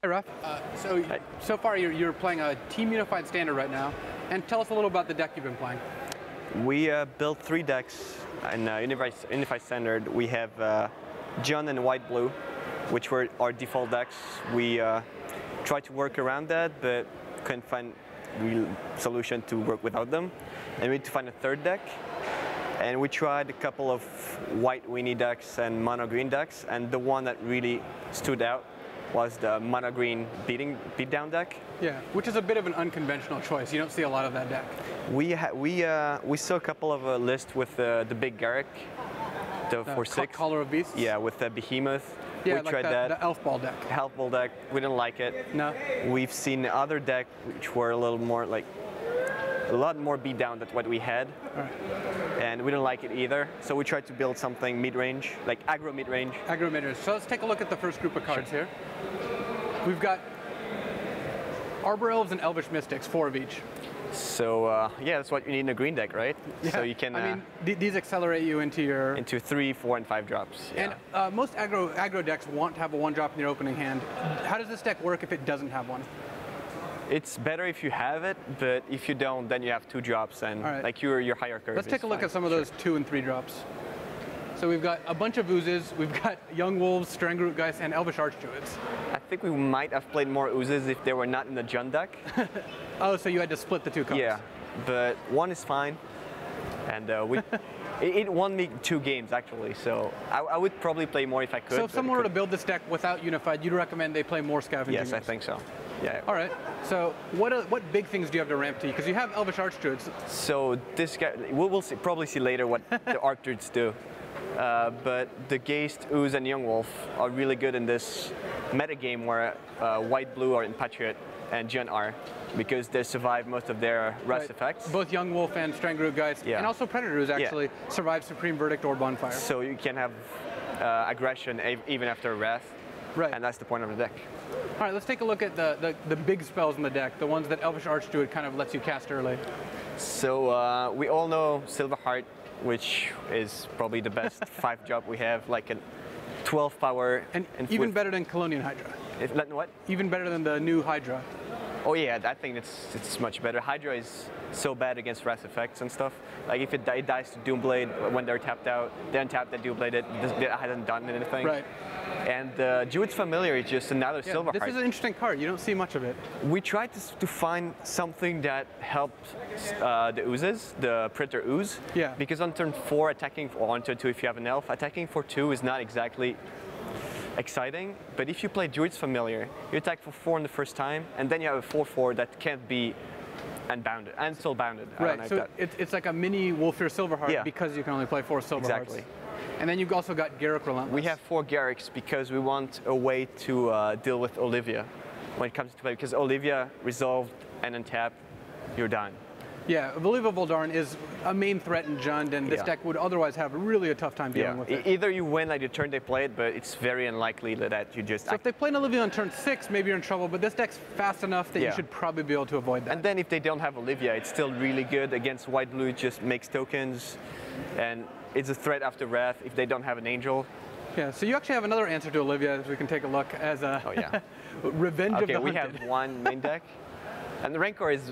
Hi, Raph. So far you're playing a Team Unified Standard right now, and tell us a little about the deck you've been playing. We built 3 decks in Unified Standard. We have John and White Blue, which were our default decks. We tried to work around that, but couldn't find a real solution to work without them. And we had to find a 3rd deck. And we tried a couple of white weenie decks and mono green decks, and the one that really stood out was the mono green beatdown deck. Yeah, which is a bit of an unconventional choice. You don't see a lot of that deck. We saw a couple of lists with the big Garrick, the 4/6 Caller of Beasts. Yeah, with the Behemoth. Yeah, we like tried that. The Elf Ball deck. Elf Ball deck. We didn't like it. No. We've seen other decks which were a little more like a lot more beatdown than what we had. All right. And we didn't like it either. So we tried to build something mid-range, like aggro mid-range. Aggro mid-range. So let's take a look at the first group of cards here. We've got Arbor Elves and Elvish Mystics, 4 of each. So yeah, that's what you need in a green deck, right? Yeah. So you can. I mean, these accelerate you into your 3, 4, and 5 drops. Yeah. And most aggro decks want to have a 1-drop in your opening hand. How does this deck work if it doesn't have one? It's better if you have it, but if you don't, then you have 2 drops, and like your higher curve. Let's take a look at some of those 2 and 3 drops. So we've got a bunch of oozes. We've got Young Wolves, Strangleroot and Elvish Archdruids. I think we might have played more oozes if they were not in the Jund deck. Oh, so you had to split the 2 cards. Yeah, but 1 is fine, and it won me 2 games actually. So I would probably play more if I could. So if someone were to build this deck without Unified, you'd recommend they play more Scavenging? Yes, I think so. Yeah. All right. So what big things do you have to ramp to? Because you have Elvish Archdruids. So this guy, we'll probably see later what the Archdruids do. But the Geist, Ooze, and Young Wolf are really good in this meta game where White, Blue are in Patriot and Jund are, because they survive most of their rust effects. Both Young Wolf and Strangleroot and also Predators actually survive Supreme Verdict or Bonfire. So you can have aggression even after Wrath. Right. And that's the point of the deck. All right, let's take a look at the big spells in the deck, the ones that Elvish Archdruid kind of lets you cast early. So we all know Silverheart, which is probably the best 5-drop we have, like a 12 power. And even better than Colonian Hydra. What? Even better than the new Hydra. Oh yeah, I think it's much better. Hydra is so bad against Wrath effects and stuff. Like if it dies to Doomblade when they're tapped out, then tap that Doomblade, it hasn't done anything. Right. And Druid's Familiar is just another Silverheart. This is an interesting card. You don't see much of it. We tried to find something that helped the oozes, the Predator Ooze. Yeah. Because on turn 4, attacking, or on turn 2 if you have an elf, attacking for 2 is not exactly exciting. But if you play Druid's Familiar, you attack for 4 on the first time, and then you have a 4/4 that can't be unbounded, and still bounded. Right. So it's like a mini Wolfir Silverheart because you can only play 4 Silverhearts. Exactly. And then you've also got Garrick Relentless. We have 4 Garricks because we want a way to deal with Olivia when it comes to play, because Olivia resolved and untap, you're done. Yeah, Olivia Voldaren is a main threat in Jund, and this deck would otherwise have really a tough time dealing with it. Either you win like the turn they play it, but it's very unlikely that you just... So if they play an Olivia on turn 6, maybe you're in trouble, but this deck's fast enough that you should probably be able to avoid that. And then if they don't have Olivia, it's still really good against White Blue, it just makes tokens, and it's a threat after Wrath if they don't have an Angel. Yeah, so you actually have another answer to Olivia, as we can take a look, as a Revenge of the Hunted. Okay, we have 1 main deck, and the Rancor is...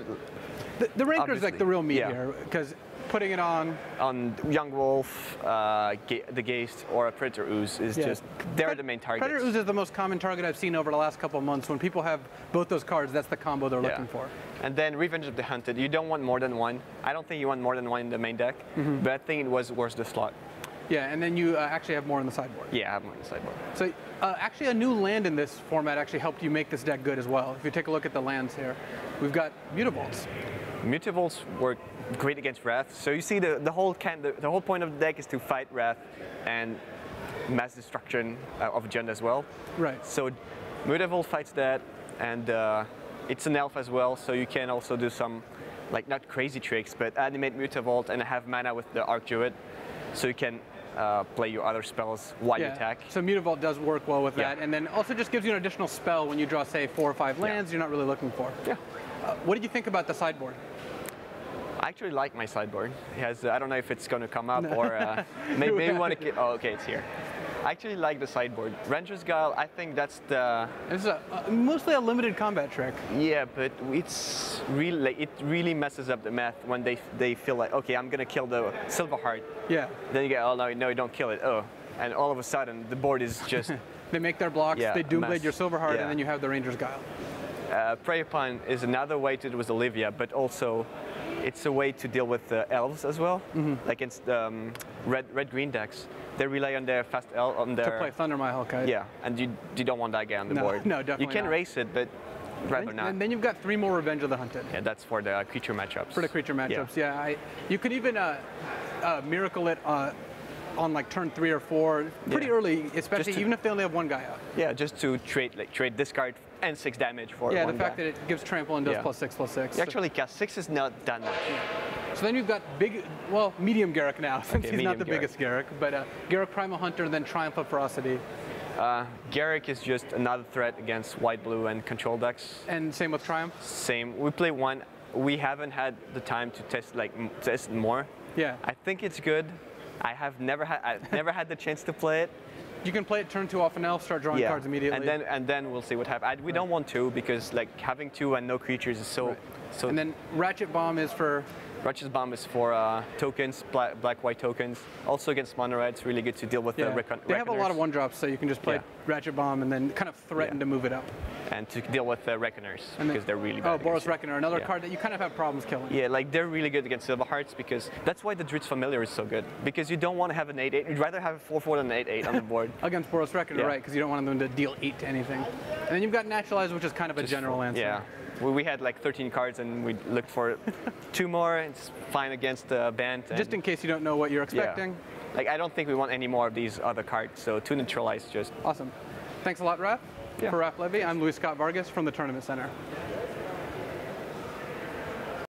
The Rancor is like the real meat here, because putting it on Young Wolf, the Geist, or a Predator Ooze is just, they're the main targets. Predator Ooze is the most common target I've seen over the last couple of months. When people have both those cards, that's the combo they're looking for. And then Revenge of the Hunted, you don't want more than 1. I don't think you want more than 1 in the main deck, but I think it was worth the slot. Yeah, and then you actually have more in the sideboard. Yeah, I have more in the sideboard. So actually a new land in this format actually helped you make this deck good as well. If you take a look at the lands here, we've got Mutavaults. Mutavaults work great against Wrath. So you see the whole point of the deck is to fight Wrath and mass destruction of Jund as well. Right. So Mutavault fights that, and it's an elf as well, so you can also do some, like, not crazy tricks, but animate Mutavault and have mana with the Archdruid, so you can play your other spells while you attack. So Mutavault does work well with that, and then also just gives you an additional spell when you draw, say, 4 or 5 lands you're not really looking for. Yeah. What did you think about the sideboard? I actually like my sideboard. It has, I don't know if it's going to come up or maybe we want to. Oh, okay, it's here. I actually like the sideboard. Ranger's Guile, I think that's the... This is mostly a limited combat trick. Yeah, but it's really, like, it really messes up the math when they feel like, okay, I'm gonna kill the Silver Heart. Yeah. Then you get, oh no, you don't kill it. Oh, and all of a sudden the board is just... They make their blocks, yeah, they Doomblade your Silver Heart, yeah. and then you have the Ranger's Guile. Prey Upon is another way to do with Olivia, but also it's a way to deal with the elves as well. Like against red-green decks. They rely on their fast elf, on their... To play Thundermile Hellkite. Yeah, and you don't want that guy on the board. No, definitely You can not. race it, but rather not. And then you've got 3 more Revenge of the Hunted. Yeah, that's for the creature matchups. For the creature matchups, yeah. You could even Miracle it on like turn 3 or 4, pretty early, especially even if they only have 1 guy out. Yeah, just to trade discard and 6 damage for yeah, one the fact guy. that it gives trample and does +6/+6. You actually cast 6 is not that much. So then you've got medium Garruk now, since he's not the Garruk. biggest Garruk, but Garruk Primal Hunter, then Triumph of Ferocity. Garruk is just another threat against white-blue and control decks. And same with Triumph? Same. We play 1. We haven't had the time to test more. Yeah. I think it's good. I've never had the chance to play it. You can play it turn 2 off an elf, start drawing cards immediately. And then we'll see what happens. We don't want to, because like having 2 and no creatures is so. And then Ratchet Bomb is for... Ratchet Bomb is for tokens, black-white tokens. Also against mono red, it's really good to deal with the Reckoners. They have a lot of 1-drops, so you can just play Ratchet Bomb and then kind of threaten to move it up. And to deal with Reckoners, because they're really bad. Oh, Boros Reckoner, another card that you kind of have problems killing. Yeah, like they're really good against Silver Hearts, because that's why the Druid's Familiar is so good. Because you don't want to have an 8/8, you'd rather have a 4/4 than an 8/8 on the board. Against Boros Reckoner, right, because you don't want them to deal 8 to anything. And then you've got Naturalize, which is kind of a general answer. Yeah. We had like 13 cards and we looked for 2 more. It's fine against the band. Just in case you don't know what you're expecting. Yeah. Like I don't think we want any more of these other cards. So 2 neutralize just. Awesome. Thanks a lot, Raph. For Raphael Levy, I'm Scott-Vargas from the Tournament Center.